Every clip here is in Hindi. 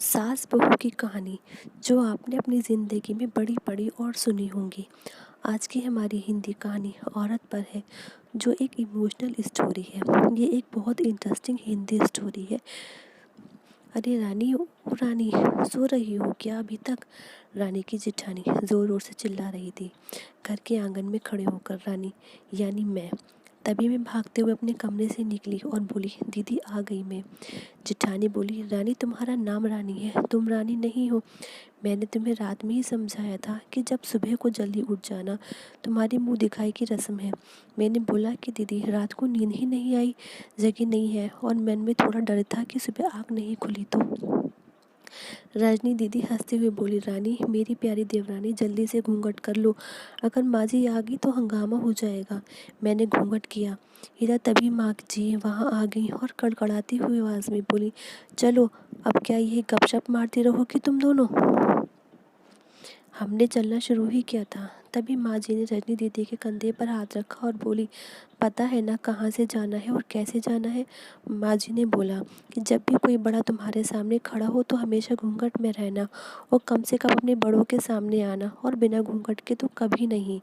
सास बहू की कहानी जो आपने अपनी ज़िंदगी में बड़ी पढ़ी और सुनी होंगी। आज की हमारी हिंदी कहानी औरत पर है, जो एक इमोशनल स्टोरी है। ये एक बहुत इंटरेस्टिंग हिंदी स्टोरी है। अरे रानी, ओ रानी, सो रही हो क्या अभी तक? रानी की जेठानी ज़ोर ज़ोर से चिल्ला रही थी। घर के आंगन में खड़े होकर रानी यानी मैं तभी मैं भागते हुए अपने कमरे से निकली और बोली, दीदी आ गई मैं। जेठानी बोली, रानी तुम्हारा नाम रानी है, तुम रानी नहीं हो। मैंने तुम्हें रात में ही समझाया था कि जब सुबह को जल्दी उठ जाना तुम्हारी मुंह दिखाई की रस्म है। मैंने बोला कि दीदी रात को नींद ही नहीं आई, जगी नहीं है, और मन में थोड़ा डर था कि सुबह आँख नहीं खुली तो। रजनी दीदी हंसते हुए बोली, रानी मेरी प्यारी देवरानी जल्दी से घूंघट कर लो, अगर माँ जी आ गई तो हंगामा हो जाएगा। मैंने घूंघट किया। इधर तभी माँ जी वहाँ आ गई और कड़कड़ाती हुई आवाज़ में बोली, चलो अब क्या यही गपशप मारती रहोगी तुम दोनों? हमने चलना शुरू ही किया था, तभी माँ जी ने रजनी दीदी के कंधे पर हाथ रखा और बोली, पता है ना कहाँ से जाना है और कैसे जाना है? माँ जी ने बोला कि जब भी कोई बड़ा तुम्हारे सामने खड़ा हो तो हमेशा घूंघट में रहना, और कम से कम अपने बड़ों के सामने आना, और बिना घूंघट के तो कभी नहीं।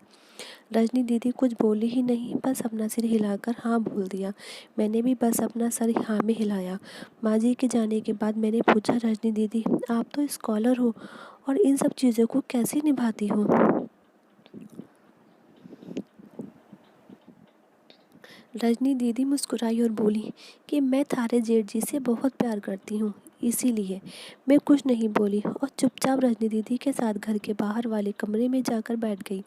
रजनी दीदी कुछ बोली ही नहीं, बस अपना सिर हिलाकर हाँ बोल दिया। मैंने भी बस अपना सर हाँ में हिलाया। माँ जी के जाने के बाद मैंने पूछा, रजनी दीदी आप तो स्कॉलर हो और इन सब चीज़ों को कैसे निभाती हो? रजनी दीदी मुस्कुराई और बोली कि मैं थारे जेठ जी से बहुत प्यार करती हूँ, इसीलिए। मैं कुछ नहीं बोली और चुपचाप रजनी दीदी के साथ घर के बाहर वाले कमरे में जाकर बैठ गई।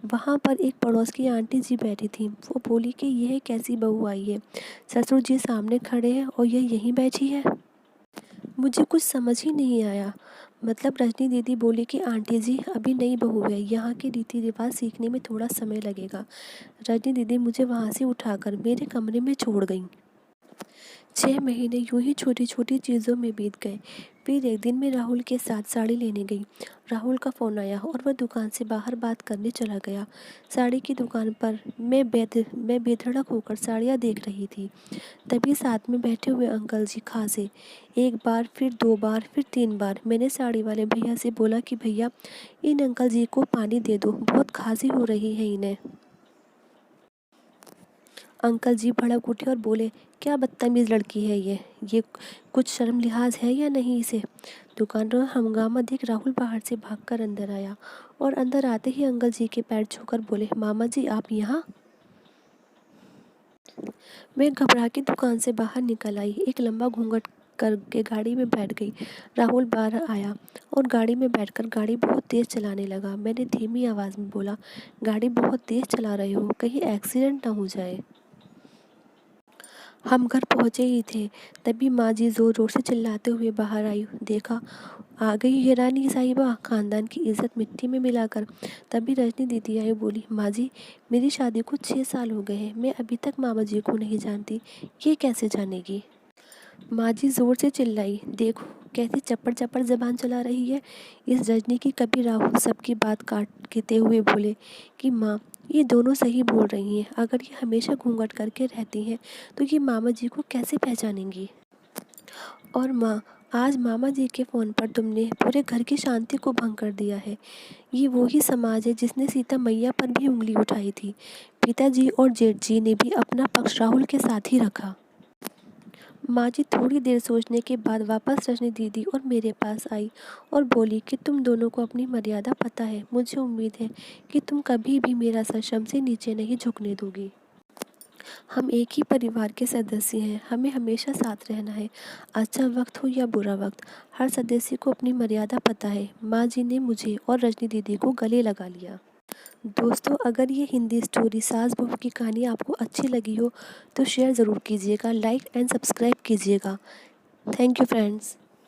वहाँ पर एक पड़ोस की आंटी जी बैठी थी। वो बोली कि यह कैसी बहू आई है, ससुर जी सामने खड़े हैं और यह यहीं बैठी है। मुझे कुछ समझ ही नहीं आया। मतलब रजनी दीदी बोली कि आंटी जी अभी नई बहू है, यहाँ के रीति रिवाज सीखने में थोड़ा समय लगेगा। रजनी दीदी मुझे वहाँ से उठाकर मेरे कमरे में छोड़ गई। 6 महीने यूं ही छोटी छोटी चीज़ों में बीत गए। फिर एक दिन मैं राहुल के साथ साड़ी लेने गई। राहुल का फ़ोन आया और वह दुकान से बाहर बात करने चला गया। साड़ी की दुकान पर मैं बेधड़क होकर साड़ियाँ देख रही थी। तभी साथ में बैठे हुए अंकल जी खांसे। एक बार, फिर 2 बार, फिर 3 बार। मैंने साड़ी वाले भैया से बोला कि भैया इन अंकल जी को पानी दे दो, बहुत खांसी हो रही है इन्हें। अंकल जी भड़क उठे और बोले, क्या बदतमीज़ लड़की है ये कुछ शर्म लिहाज है या नहीं इसे? दुकानदार हंगामा देख राहुल बाहर से भागकर अंदर आया और अंदर आते ही अंकल जी के पैर छूकर बोले, मामा जी आप यहाँ? मैं घबरा के दुकान से बाहर निकल आई, एक लंबा घूंघट करके गाड़ी में बैठ गई। राहुल बाहर आया और गाड़ी में बैठकर गाड़ी बहुत तेज़ चलाने लगा। मैंने धीमी आवाज़ में बोला, गाड़ी बहुत तेज़ चला रहे हो, कहीं एक्सीडेंट ना हो जाए। हम घर पहुंचे ही थे, तभी माँ जी ज़ोर ज़ोर से चिल्लाते हुए बाहर आई। देखा, आ गई है रानी साहिबा, ख़ानदान की इज़्ज़त मिट्टी में मिलाकर। तभी रजनी दीदी आई, बोली, माँ जी मेरी शादी को 6 साल हो गए हैं, मैं अभी तक मामा जी को नहीं जानती, ये कैसे जानेगी? माँ जी ज़ोर से चिल्लाई, देखो कैसी चप्पड़ चप्पड़ ज़बान चला रही है इस रजनी की। कभी राहुल सबकी बात काटते हुए बोले कि माँ ये दोनों सही बोल रही हैं, अगर ये हमेशा घूंघट करके रहती हैं तो ये मामा जी को कैसे पहचानेंगी? और माँ, आज मामा जी के फ़ोन पर तुमने पूरे घर की शांति को भंग कर दिया है। ये वही समाज है जिसने सीता मैया पर भी उंगली उठाई थी। पिताजी और जेठ जी ने भी अपना पक्ष राहुल के साथ ही रखा। माँ जी थोड़ी देर सोचने के बाद वापस रजनी दीदी और मेरे पास आई और बोली कि तुम दोनों को अपनी मर्यादा पता है। मुझे उम्मीद है कि तुम कभी भी मेरा सर शर्म से नीचे नहीं झुकने दोगी। हम एक ही परिवार के सदस्य हैं, हमें हमेशा साथ रहना है, अच्छा वक्त हो या बुरा वक्त। हर सदस्य को अपनी मर्यादा पता है। माँ जी ने मुझे और रजनी दीदी को गले लगा लिया। दोस्तों, अगर ये हिंदी स्टोरी सास बहू की कहानी आपको अच्छी लगी हो तो शेयर ज़रूर कीजिएगा, लाइक एंड सब्सक्राइब कीजिएगा। Thank you friends.